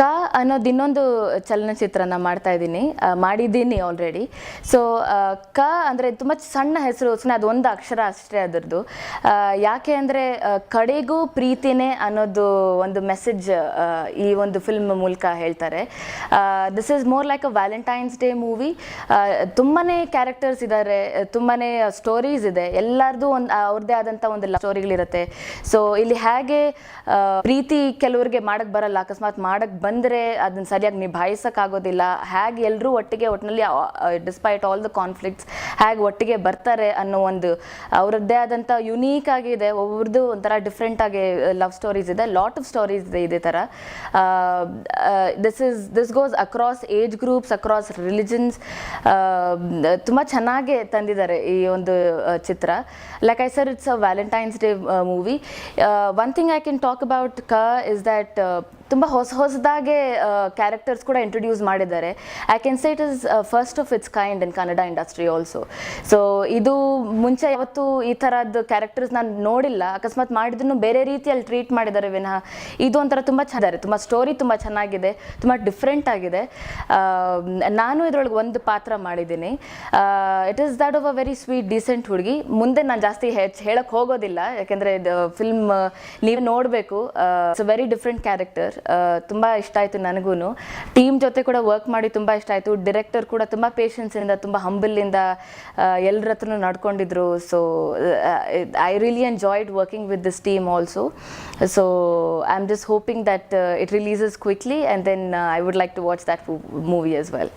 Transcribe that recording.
ಕ ಅನ್ನೋದು ಇನ್ನೊಂದು ಚಲನಚಿತ್ರನ ಮಾಡ್ತಾ ಮಾಡಿದ್ದೀನಿ ಆಲ್ರೆಡಿ. ಸೊ ಕ ಅಂದರೆ ತುಂಬ ಸಣ್ಣ ಹೆಸರು, ಸುಮ್ಮನೆ ಅದೊಂದು ಅಕ್ಷರ ಅಷ್ಟೇ ಅದರದ್ದು. ಯಾಕೆ ಅಂದರೆ ಕಡೆಗೂ ಪ್ರೀತಿನೇ ಅನ್ನೋದು ಒಂದು ಮೆಸೇಜ್ ಈ ಒಂದು ಫಿಲ್ಮ್ ಮೂಲಕ ಹೇಳ್ತಾರೆ. This is more like a Valentine's Day movie. ತುಂಬಾ ಕ್ಯಾರೆಕ್ಟರ್ಸ್ ಇದ್ದಾರೆ, ತುಂಬಾ ಸ್ಟೋರೀಸ್ ಇದೆ, ಎಲ್ಲರದು ಒಂದು ಅವ್ರದ್ದೇ ಆದಂಥ ಒಂದು ಲವ್ ಸ್ಟೋರಿಗಳಿರುತ್ತೆ. ಸೊ ಇಲ್ಲಿ ಹೇಗೆ ಪ್ರೀತಿ ಕೆಲವರಿಗೆ ಮಾಡೋಕ್ಕೆ ಬರಲ್ಲ, ಅಕಸ್ಮಾತ್ ಮಾಡೋಕ್ಕೆ ಬಂದರೆ ಅದನ್ನು ಸರಿಯಾಗಿ ನಿಭಾಯಿಸೋಕ್ಕಾಗೋದಿಲ್ಲ, ಹೇಗೆ ಎಲ್ಲರೂ ಒಟ್ಟಿನಲ್ಲಿ ಡಿಸ್ಪೈಟ್ ಆಲ್ ದ ಕಾನ್ಫ್ಲಿಕ್ಟ್ಸ್ ಹೇಗೆ ಒಟ್ಟಿಗೆ ಬರ್ತಾರೆ ಅನ್ನೋ ಒಂದು ಅವರದ್ದೇ ಆದಂಥ ಯುನೀಕ್ ಆಗಿದೆ. ಒಬ್ಬರದ್ದು ಒಂಥರ ಡಿಫ್ರೆಂಟ್ ಆಗಿ ಲವ್ ಸ್ಟೋರೀಸ್ ಇದೆ, ಲಾಟ್ ಆಫ್ ಸ್ಟೋರೀಸ್ ಇದೆ ಇದೇ ಥರ. This goes across age groups, across religions. ತುಂಬ ಚೆನ್ನಾಗಿ ತಂದಿದ್ದಾರೆ ಈ ಒಂದು ಚಿತ್ರ. Like I sir, it's a Valentine's Day movie. One thing I can talk about ಕ ಇಸ್ ದ್ಯಾಟ್ ತುಂಬ ಹೊಸದಾಗೆ ಕ್ಯಾರೆಕ್ಟರ್ಸ್ ಕೂಡ ಇಂಟ್ರೊಡ್ಯೂಸ್ ಮಾಡಿದ್ದಾರೆ. I can say it is first of its kind in Kannada industry also. So ಇದು ಮುಂಚೆ ಯಾವತ್ತೂ ಈ ಥರದ್ದು ಕ್ಯಾರೆಕ್ಟರ್ಸ್ ನಾನು ನೋಡಿಲ್ಲ. ಅಕಸ್ಮಾತ್ ಮಾಡಿದ್ರು ಬೇರೆ ರೀತಿಯಲ್ಲಿ ಟ್ರೀಟ್ ಮಾಡಿದ್ದಾರೆ ವಿನಃ ಇದು ಒಂಥರ ತುಂಬ ಚೆನ್ನಾಗಿದೆ. ತುಂಬ ಸ್ಟೋರಿ ತುಂಬ ಚೆನ್ನಾಗಿದೆ, ತುಂಬ ಡಿಫ್ರೆಂಟ್ ಆಗಿದೆ. ನಾನು ಇದರೊಳಗೆ ಒಂದು ಪಾತ್ರ ಮಾಡಿದ್ದೀನಿ. It is that of a very sweet decent ಹುಡುಗಿ. ಮುಂದೆ ನಾನು ಜಾಸ್ತಿ ಹೇಳಕ್ಕೆ ಹೋಗೋದಿಲ್ಲ, ಯಾಕೆಂದರೆ ಫಿಲ್ಮ್ ನೀವು ನೋಡಬೇಕು. It's a very different character. ತುಂಬ ಇಷ್ಟ ಆಯಿತು ನನಗೂ. ಟೀಮ್ ಜೊತೆ ಕೂಡ ವರ್ಕ್ ಮಾಡಿ ತುಂಬ ಇಷ್ಟ ಆಯಿತು. ಡೈರೆಕ್ಟರ್ ಕೂಡ ತುಂಬ ಪೇಷನ್ಸಿಂದ, ತುಂಬ ಹಂಬಲಿಂದ ಎಲ್ಲರ ಹತ್ರನೂ ನಡ್ಕೊಂಡಿದ್ರು. So I really enjoyed working with this team also. So I am just hoping that it releases quickly, and then I would like to watch that movie as well.